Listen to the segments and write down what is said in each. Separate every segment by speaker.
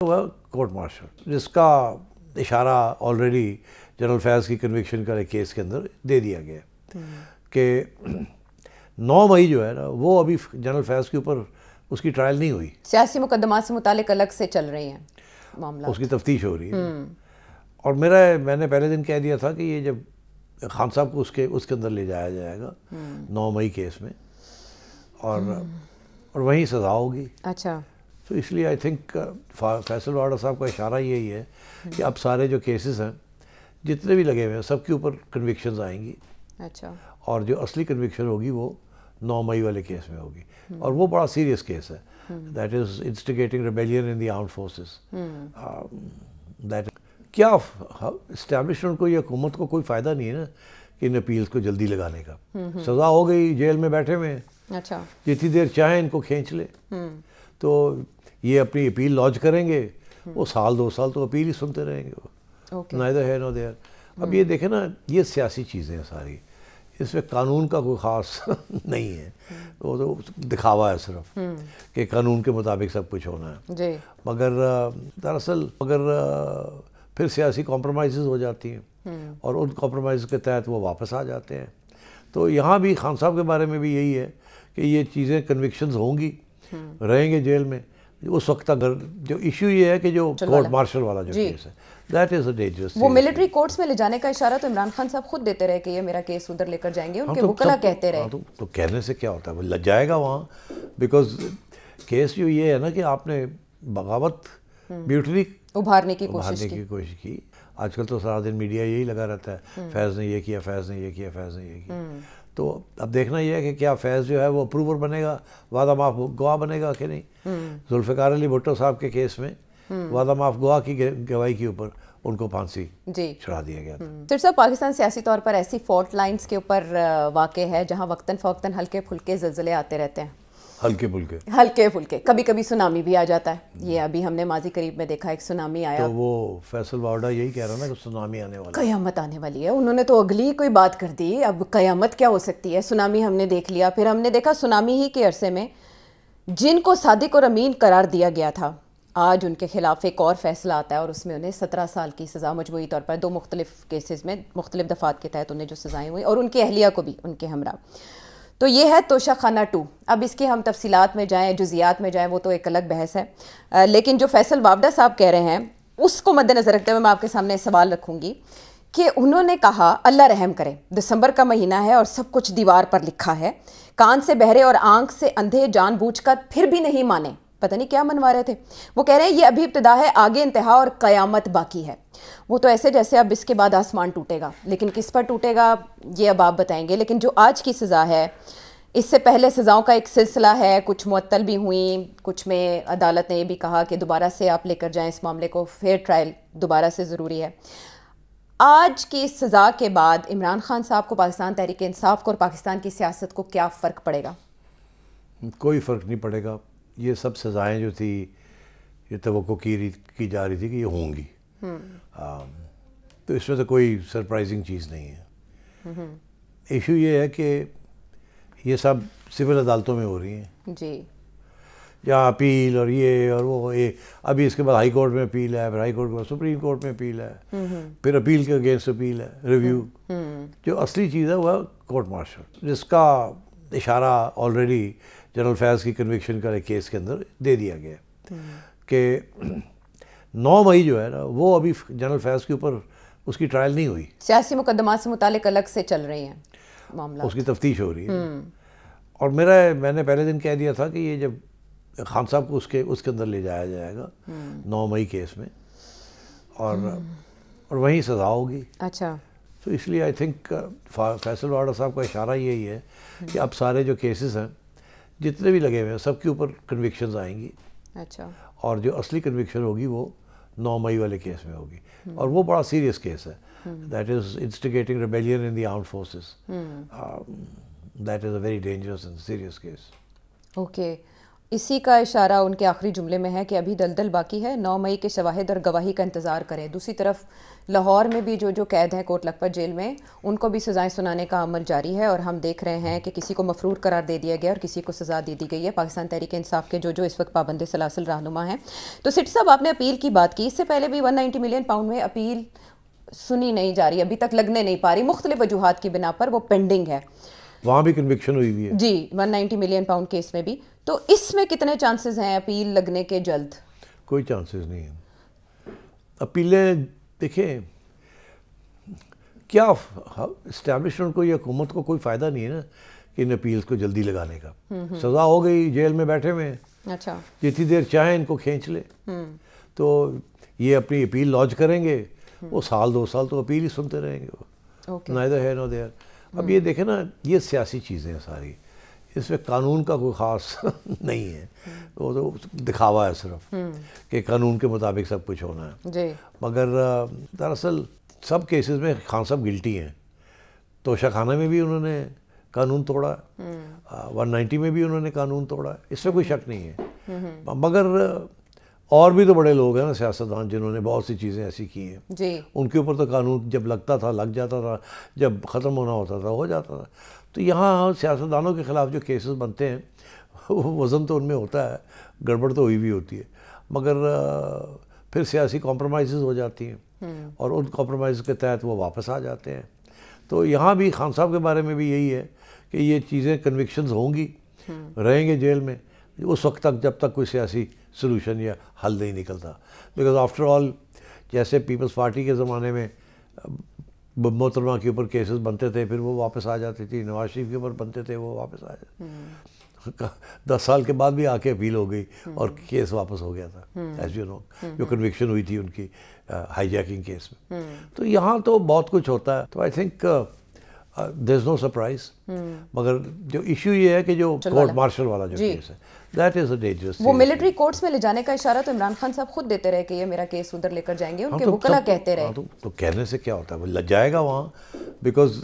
Speaker 1: ہوا court martial, جس کا اشارہ آلریڈی جنرل فیض کی کنوکشن کا کیس کے اندر دے دیا گیا کہ 9 مئی جو ہے نا وہ ابھی جنرل فیض کے اوپر اس کی ٹرائل نہیں ہوئی،
Speaker 2: سیاسی مقدمات سے متعلق الگ سے چل رہی ہیں معاملات،
Speaker 1: اس کی تفتیش ہو رہی ہے۔ اور میں نے پہلے دن کہہ دیا تھا کہ یہ جب خان صاحب کو اس کے اندر لے جایا جائے گا 9 مئی کیس میں، اور وہیں سزا ہوگی۔
Speaker 2: اچھا،
Speaker 1: تو اس لیے آئی تھنک فیصل واڈا صاحب کا اشارہ یہی ہے کہ اب سارے جو کیسز ہیں جتنے بھی لگے ہوئے ہیں سب کے اوپر کنوکشنز آئیں گی،
Speaker 2: اچھا،
Speaker 1: اور جو اصلی کنوکشن ہوگی وہ 9 مئی والے کیس میں ہوگی، اور وہ بڑا سیریس کیس ہے، that is instigating rebellion in the armed forces. کیا اسٹیبلشمنٹ کو یا حکومت کو کوئی فائدہ نہیں ہے نا کہ ان اپیلز کو جلدی لگانے کا، سزا ہو گئی، جیل میں بیٹھے ہوئے ہیں،
Speaker 2: اچھا،
Speaker 1: جتنی دیر چاہیں ان کو کھینچ لے، تو یہ اپنی اپیل لانچ کریں گے، وہ 2 سال تو اپیل ہی سنتے رہیں گے، neither here nor there۔ اب یہ دیکھیں نا، یہ سیاسی چیزیں ہیں ساری، اس میں قانون کا کوئی خاص نہیں ہے، وہ تو دکھاوا ہے صرف کہ قانون کے مطابق سب کچھ ہونا ہے،
Speaker 2: جی،
Speaker 1: مگر دراصل پھر سیاسی کمپرومائزز ہو جاتی ہیں، اور ان کمپرومائز کے تحت وہ واپس آ جاتے ہیں۔ تو یہاں بھی خان صاحب کے بارے میں بھی یہی ہے کہ یہ چیزیں کنوکشنز ہوں گی، رہیں گے جیل میں اس وقت تک۔ جو ایشو یہ ہے کہ جو کورٹ مارشل والا جو کیس ہے، دیٹ از اے ڈینجرس۔
Speaker 2: وہ ملٹری کورٹس میں لے جانے کا اشارہ تو عمران خان صاحب خود دیتے رہے کہ یہ میرا کیس ادھر لے کر جائیں گے، ان کے وکلا کہتے رہے۔
Speaker 1: تو کہنے سے کیا ہوتا ہے، وہ لگ جائے گا وہاں، بیکاز کیس جو یہ ہے نا کہ آپ نے بغاوت بیوٹری
Speaker 2: ابھارنے کی
Speaker 1: کوشش کی۔ آج کل تو سارا دن میڈیا یہی لگا رہتا ہے، فیض نے یہ کیا، فیض نے یہ کیا، فیض نے یہ کیا۔ تو اب دیکھنا یہ ہے کہ کیا فیض جو ہے وہ اپروور بنے گا، وعدہ معاف گواہ بنے گا کہ نہیں۔ ذوالفقار علی بھٹو صاحب کے کیس میں وعدہ معاف گواہ کی گواہی کے اوپر ان کو پھانسی چڑھا دیا گیا تھا۔
Speaker 2: سر صاحب، پاکستان سیاسی طور پر ایسی فالٹ لائنز کے اوپر واقع ہے جہاں وقتاً فوقتاً ہلکے پھلکے زلزلے آتے رہتے ہیں، ہلکے پھلکے، کبھی کبھی سونامی بھی آ جاتا ہے۔ یہ ابھی ہم نے ماضی قریب میں دیکھا، ایک سونامی آیا،
Speaker 1: تو وہ فیصل واڈا یہی کہہ رہا نا کہ سونامی آنے والا،
Speaker 2: قیامت آنے والی ہے، انہوں نے تو اگلی کوئی بات کر دی۔ اب قیامت کیا ہو سکتی ہے؟ سونامی ہم نے دیکھ لیا، پھر ہم نے دیکھا سونامی ہی کے عرصے میں جن کو صادق اور امین قرار دیا گیا تھا، آج ان کے خلاف ایک اور فیصلہ آتا ہے، اور اس میں انہیں 17 سال کی سزا مجموعی طور پر 2 مختلف کیسز میں مختلف دفعات کے تحت انہیں جو سزائیں ہوئیں، اور ان کے اہلیہ کو بھی ان کے ہمراہ۔ تو یہ ہے توشہ خانہ 2۔ اب اس کی ہم تفصیلات میں جائیں، جزیات میں جائیں، وہ تو ایک الگ بحث ہے، لیکن جو فیصل واوڈا صاحب کہہ رہے ہیں اس کو مد نظر رکھتے ہوئے میں آپ کے سامنے سوال رکھوں گی کہ انہوں نے کہا اللہ رحم کرے، دسمبر کا مہینہ ہے اور سب کچھ دیوار پر لکھا ہے، کان سے بہرے اور آنکھ سے اندھے جان بوجھ کر پھر بھی نہیں مانے۔ پتہ نہیں کیا منوا رہے تھے وہ، کہہ رہے ہیں یہ ابھی ابتدا ہے، آگے انتہا اور قیامت باقی ہے۔ وہ تو ایسے جیسے اب اس کے بعد آسمان ٹوٹے گا، لیکن کس پر ٹوٹے گا یہ اب آپ بتائیں گے۔ لیکن جو آج کی سزا ہے، اس سے پہلے سزاؤں کا ایک سلسلہ ہے، کچھ معطل بھی ہوئیں، کچھ میں عدالت نے یہ بھی کہا کہ دوبارہ سے آپ لے کر جائیں اس معاملے کو، فیئر ٹرائل دوبارہ سے ضروری ہے۔ آج کی سزا کے بعد عمران خان صاحب کو، پاکستان تحریک انصاف کو اور پاکستان کی سیاست کو کیا فرق پڑے گا؟
Speaker 1: کوئی فرق نہیں پڑے گا۔ یہ سب سزائیں جو تھی یہ توقع کی جا رہی تھی کہ یہ ہوں گی، تو اس میں تو کوئی سرپرائزنگ چیز نہیں ہے۔ ایشو یہ ہے کہ یہ سب سول عدالتوں میں ہو رہی ہیں
Speaker 2: جی،
Speaker 1: یا اپیل اور یہ اور وہ، ابھی اس کے بعد ہائی کورٹ میں اپیل ہے، پھر ہائی کورٹ کے بعد سپریم کورٹ میں اپیل ہے، پھر اپیل کے اگینسٹ اپیل ہے، ریویو۔ جو اصلی چیز ہے وہ ہے کورٹ مارشل، جس کا اشارہ آلریڈی جنرل فیض کی کنوکشن کا کیس کے اندر دے دیا گیا کہ 9 مئی جو ہے نا وہ ابھی جنرل فیض کے اوپر اس کی ٹرائل نہیں ہوئی،
Speaker 2: سیاسی مقدمات سے متعلق الگ سے چل رہی ہیں معاملات،
Speaker 1: اس کی تفتیش ہو رہی ہے۔ اور میں نے پہلے دن کہہ دیا تھا کہ یہ جب خان صاحب کو اس کے اندر لے جایا جائے گا 9 مئی کیس میں، اور وہیں سزا ہوگی۔
Speaker 2: اچھا،
Speaker 1: تو اس لیے آئی تھنک فیصل واڈا صاحب کا اشارہ یہی ہے کہ اب سارے جو کیسز ہیں جتنے بھی لگے ہوئے ہیں سب کے اوپر کنوکشنز آئیں گی،
Speaker 2: اچھا،
Speaker 1: اور جو اصلی کنوکشن ہوگی وہ 9 مئی والے کیس میں ہوگی، اور وہ بڑا سیریس کیس ہے، that is instigating rebellion in the armed forces, that is a very dangerous and serious case.
Speaker 2: Okay. اسی کا اشارہ ان کے آخری جملے میں ہے کہ ابھی دلدل باقی ہے، 9 مئی کے شواہد اور گواہی کا انتظار کریں۔ دوسری طرف لاہور میں بھی جو قید ہیں کوٹ لکھپت جیل میں، ان کو بھی سزائیں سنانے کا عمل جاری ہے، اور ہم دیکھ رہے ہیں کہ کسی کو مفرور قرار دے دیا گیا اور کسی کو سزا دے دی گئی ہے، پاکستان تحریک انصاف کے جو اس وقت پابند سلاسل رہنما ہیں۔ تو سٹ صاحب، آپ نے اپیل کی بات کی، اس سے پہلے بھی 190 ملین پاؤنڈ میں اپیل سنی نہیں جا رہی، ابھی تک لگنے نہیں پا رہی، مختلف وجوہات کی بنا پر وہ پینڈنگ ہے۔
Speaker 1: وہاں بھی کنوکشن ہوئی ہوئی ہے
Speaker 2: جی، 190 ملین پاؤنڈ کیس میں بھی۔ تو اس میں کتنے چانسز ہیں اپیل لگنے کے جلد؟
Speaker 1: کوئی چانسز نہیں ہیں اپیلیں۔ دیکھیں کیا اسٹیبلشمنٹ کو یا حکومت کو کوئی فائدہ نہیں ہے نا کہ ان اپیلز کو جلدی لگانے کا۔ سزا ہو گئی، جیل میں بیٹھے ہوئے ہیں،
Speaker 2: اچھا،
Speaker 1: جتنی دیر چاہیں ان کو کھینچ لے، تو یہ اپنی اپیل لانچ کریں گے، وہ سال 2 سال تو اپیل ہی سنتے رہیں گے، neither here nor there۔ اب یہ دیکھیں نا، یہ سیاسی چیزیں ہیں ساری، اس میں قانون کا کوئی خاص نہیں ہے، وہ تو دکھاوا ہے صرف کہ قانون کے مطابق سب کچھ ہونا ہے
Speaker 2: جی۔
Speaker 1: مگر دراصل سب کیسز میں خان صاحب گلٹی ہیں۔ توشہ خانہ میں بھی انہوں نے قانون توڑا، 190 میں بھی انہوں نے قانون توڑا، اس میں کوئی شک نہیں ہے۔ مگر اور بھی تو بڑے لوگ ہیں نا سیاستدان جنہوں نے بہت سی چیزیں ایسی کی ہیں،
Speaker 2: جی،
Speaker 1: ان کے اوپر تو قانون جب لگتا تھا لگ جاتا تھا، جب ختم ہونا ہوتا تھا ہو جاتا تھا۔ تو یہاں سیاستدانوں کے خلاف جو کیسز بنتے ہیں، وزن تو ان میں ہوتا ہے، گڑبڑ تو ہوئی بھی ہوتی ہے، مگر پھر سیاسی کمپرومائزز ہو جاتی ہیں اور ان کمپرومائز کے تحت وہ واپس آ جاتے ہیں۔ تو یہاں بھی خان صاحب کے بارے میں بھی یہی ہے کہ یہ چیزیں کنوکشنز ہوں گی، رہیں گے جیل میں اس وقت تک جب تک کوئی سیاسی سلوشن یا حل نہیں نکلتا۔ بیکاز آفٹر آل جیسے پیپلز پارٹی کے زمانے میں محترمہ کے اوپر کیسز بنتے تھے، پھر وہ واپس آ جاتی تھی، نواز شریف کے اوپر بنتے تھے، وہ واپس آ جاتے، 10 سال کے بعد بھی آ کے اپیل ہو گئی اور کیس واپس ہو گیا تھا، ایز یو نو، جو کنوکشن ہوئی تھی ان کی ہائی جیکنگ کیس میں۔ تو یہاں تو بہت کچھ ہوتا ہے، تو I think there is know surprise. مگر جو ایشو یہ ہے کہ جو کورٹ مارشل والا جو کیس ہے، دیٹ از اے ڈینجرس۔
Speaker 2: وہ ملٹری کورٹس میں لے جانے کا اشارہ تو عمران خان صاحب خود دیتے رہے کہ یہ میرا کیس ادھر لے کر جائیں گے، ان کے وکلا کہتے رہے۔
Speaker 1: تو کہنے سے کیا ہوتا ہے، وہ جائے گا وہاں، بیکاز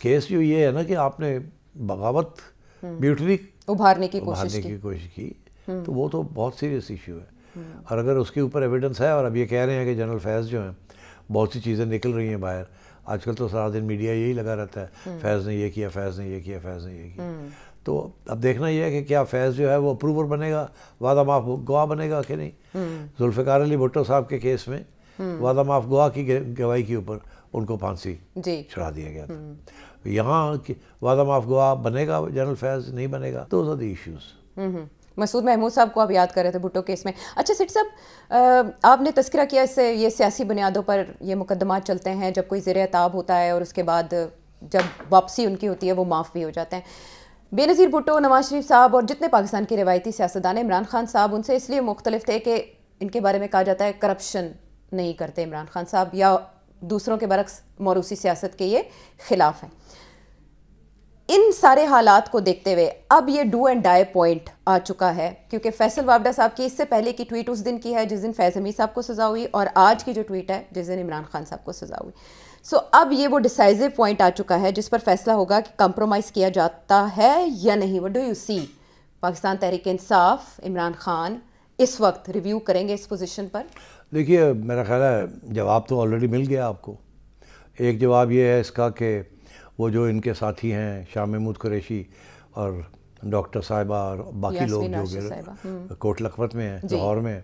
Speaker 1: کیس جو یہ ہے نا کہ آپ نے بغاوت بیوٹلی
Speaker 2: ابھارنے کی
Speaker 1: کوشش کی، تو وہ تو بہت سیریس ایشو ہے، اور اگر اس کے اوپر ایویڈنس ہے، اور اب یہ کہہ رہے ہیں کہ جنرل فیض جو ہیں بہت سی چیزیں نکل رہی ہیں باہر، آج کل تو سارا دن میڈیا یہی لگا رہتا ہے، فیض نے یہ کیا، فیض نے یہ کیا، فیض نے یہ کیا۔ تو اب دیکھنا یہ ہے کہ کیا فیض جو ہے وہ اپروور بنے گا، وعدہ معاف گواہ بنے گا کہ نہیں۔ ذوالفقار علی بھٹو صاحب کے کیس میں وعدہ معاف گواہ کی گواہی کے اوپر ان کو پھانسی چڑھا دیا گیا تھا۔ یہاں وعدہ معاف گواہ بنے گا جنرل فیض، نہیں بنے گا، دوز آر دی ایشوز۔
Speaker 2: مسعود محمود صاحب کو آپ یاد کر رہے تھے بھٹو کیس میں۔ اچھا سٹ صاحب، آپ نے تذکرہ کیا اس سے یہ سیاسی بنیادوں پر یہ مقدمات چلتے ہیں، جب کوئی زیر اعتاب ہوتا ہے اور اس کے بعد جب واپسی ان کی ہوتی ہے وہ معاف بھی ہو جاتے ہیں۔ بے نظیر بھٹو، نواز شریف صاحب اور جتنے پاکستان کی روایتی سیاستدان، عمران خان صاحب ان سے اس لیے مختلف تھے کہ ان کے بارے میں کہا جاتا ہے کرپشن نہیں کرتے عمران خان صاحب، یا دوسروں کے برعکس موروثی سیاست کے یہ خلاف ہیں۔ ان سارے حالات کو دیکھتے ہوئے اب یہ ڈو اینڈ ڈائی پوائنٹ آ چکا ہے، کیونکہ فیصل وابڈہ صاحب کی اس سے پہلے کی ٹویٹ اس دن کی ہے جس دن فیض حمید صاحب کو سزا ہوئی، اور آج کی جو ٹویٹ ہے جس دن عمران خان صاحب کو سزا ہوئی۔ سو اب یہ وہ ڈیسائزو پوائنٹ آ چکا ہے جس پر فیصلہ ہوگا کہ کمپرومائز کیا جاتا ہے یا نہیں۔ وٹ ڈو یو سی؟ پاکستان تحریک انصاف، عمران خان اس وقت ریویو کریں گے اس پوزیشن پر؟
Speaker 1: دیکھیے میرا خیال ہے جواب تو آلریڈی مل گیا آپ کو۔ ایک جواب یہ ہے اس کا کہ وہ جو ان کے ساتھی ہیں شاہ محمود قریشی اور ڈاکٹر صاحبہ اور باقی لوگ جو کوٹ لکھپت میں ہیں، لاہور میں،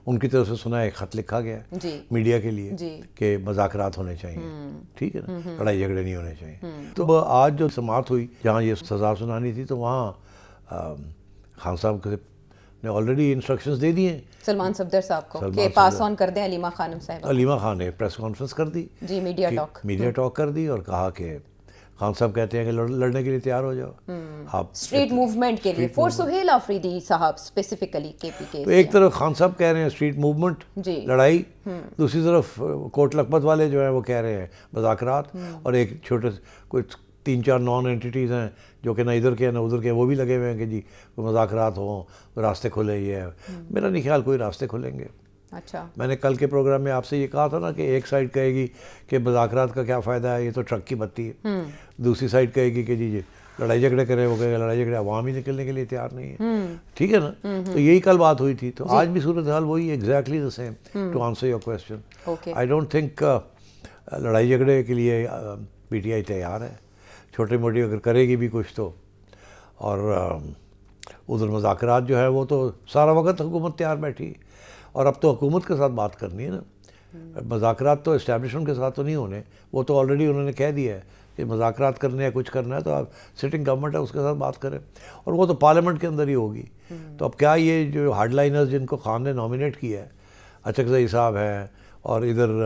Speaker 1: ان کی طرف سے سنا ایک خط لکھا گیا میڈیا کے لیے کہ مذاکرات ہونے چاہیے، ٹھیک ہے نا، لڑائی جھگڑے نہیں ہونے چاہیے۔ تو آج جو سماعت ہوئی جہاں یہ سزا سنانی تھی، تو وہاں خان صاحب نے آلریڈی انسٹرکشنز دے دیے ہیں
Speaker 2: سلمان صفدر صاحب کو کہ پاس آن کر دیں علیمہ خانم صاحبہ۔
Speaker 1: علیمہ خان نے پریس کانفرنس کر دی،
Speaker 2: جی، میڈیا ٹاک
Speaker 1: کر دی، اور کہا کہ خان صاحب کہتے ہیں کہ لڑنے کے لیے تیار ہو جاؤ آپ
Speaker 2: اسٹریٹ موومنٹ کے لیے، فور سہیل آفریدی صاحب اسپیسیفکلی کے پی کے۔
Speaker 1: تو ایک طرف خان صاحب کہہ رہے ہیں اسٹریٹ موومنٹ، لڑائی، دوسری طرف کوٹ لکھپت والے جو ہیں وہ کہہ رہے ہیں مذاکرات، اور ایک چھوٹے کچھ 3-4 نان اینٹیز ہیں جو کہ نہ ادھر کے نہ ادھر کے، وہ بھی لگے ہوئے ہیں کہ جی مذاکرات ہوں، راستے کھلے۔ یہ ہے میرا نہیں خیال کوئی راستے کھلیں گے۔
Speaker 2: اچھا،
Speaker 1: میں نے کل کے پروگرام میں آپ سے یہ کہا تھا نا کہ ایک سائڈ کہے گی کہ مذاکرات کا کیا فائدہ ہے، یہ تو ٹرک کی بتی ہے، دوسری سائڈ کہے گی کہ جی لڑائی جھگڑے کرے وہ کہے لڑائی جھگڑے عوام ہی نکلنے کے لیے تیار نہیں ہے. ٹھیک ہے نا, تو یہی کل بات ہوئی تھی. تو آج بھی صورتحال وہی ہے, exactly the same. To answer your question, I don't think لڑائی جھگڑے کے لیے پی ٹی آئی تیار ہے. چھوٹی موٹی اگر کرے گی بھی کچھ تو, اور ادھر مذاکرات جو ہے وہ تو سارا وقت حکومت تیار بیٹھی, اور اب تو حکومت کے ساتھ بات کرنی ہے نا. مذاکرات تو اسٹیبلشمنٹ کے ساتھ تو نہیں ہونے, وہ تو آلریڈی انہوں نے کہہ دیا ہے کہ مذاکرات کرنے یا کچھ کرنا ہے تو آپ سٹنگ گورنمنٹ ہے اس کے ساتھ بات کریں, اور وہ تو پارلیمنٹ کے اندر ہی ہوگی. تو اب کیا یہ جو ہارڈ لائنرز جن کو خان نے نامینیٹ کیا ہے, اچکزئی صاحب ہیں, اور ادھر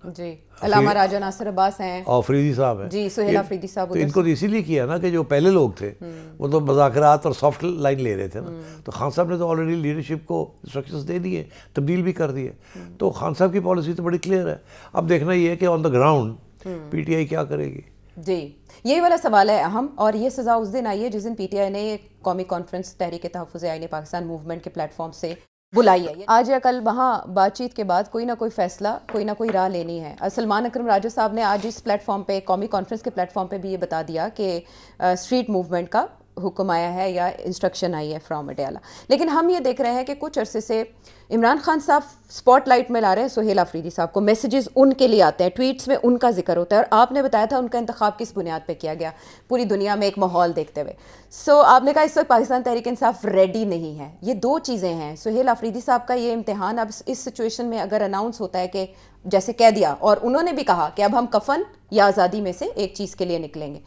Speaker 2: جی علامہ راجہ ناصر عباس ہیں,
Speaker 1: اور فریدی صاحب ہیں,
Speaker 2: جی سہیل آفریدی صاحب,
Speaker 1: تو ان کو تو اسی لیے کیا نا کہ جو پہلے لوگ تھے وہ تو مذاکرات اور سافٹ لائن لے رہے تھے نا. تو خان صاحب نے تو آلریڈی لیڈرشپ کو انسٹرکشنز دے دیے, تبدیل بھی کر دیے. تو خان صاحب کی پالیسی تو بڑی کلیئر ہے. اب دیکھنا یہ ہے کہ آن the ground P T I کیا کرے گی.
Speaker 2: جی یہی والا سوال ہے اہم, اور یہ سزا اس دن آئی ہے جس دن پی ٹی آئی نے قومی کانفرنس تحریک تحفظ آئین پاکستان موومنٹ کے پلیٹ فارم سے بلائی ہے. آج یا کل وہاں بات چیت کے بعد کوئی نہ کوئی فیصلہ, کوئی نہ کوئی راہ لینی ہے. سلمان اکرم راجہ صاحب نے آج اس پلیٹ فارم پہ, قومی کانفرنس کے پلیٹ فارم پہ بھی یہ بتا دیا کہ اسٹریٹ موومنٹ کا حکم آیا ہے یا انسٹرکشن آئی ہے فرام اڈیالہ. لیکن ہم یہ دیکھ رہے ہیں کہ کچھ عرصے سے عمران خان صاحب اسپاٹ لائٹ میں لا رہے ہیں سہیل آفریدی صاحب کو, میسیجز ان کے لیے آتے ہیں, ٹویٹس میں ان کا ذکر ہوتا ہے, اور آپ نے بتایا تھا ان کا انتخاب کس بنیاد پہ کیا گیا, پوری دنیا میں ایک ماحول دیکھتے ہوئے. سو آپ نے کہا اس وقت پاکستان تحریک انصاف ریڈی نہیں ہے. یہ دو چیزیں ہیں. سہیل آفریدی صاحب کا یہ امتحان اب اس سچویشن میں اگر اناؤنس ہوتا ہے کہ جیسے کہہ دیا, اور انہوں نے بھی کہا کہ اب ہم کفن یا آزادی میں سے ایک چیز کے لیے نکلیں گے,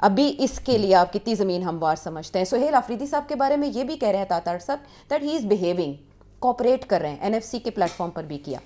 Speaker 2: ابھی اس کے لیے آپ کتنی زمین ہموار سمجھتے ہیں؟ سہیل آفریدی صاحب کے بارے میں یہ بھی کہہ رہے ہیں تاتار صاحب that he is behaving, cooperate کر رہے ہیں, این ایف سی کے پلیٹ فارم پر بھی کیا.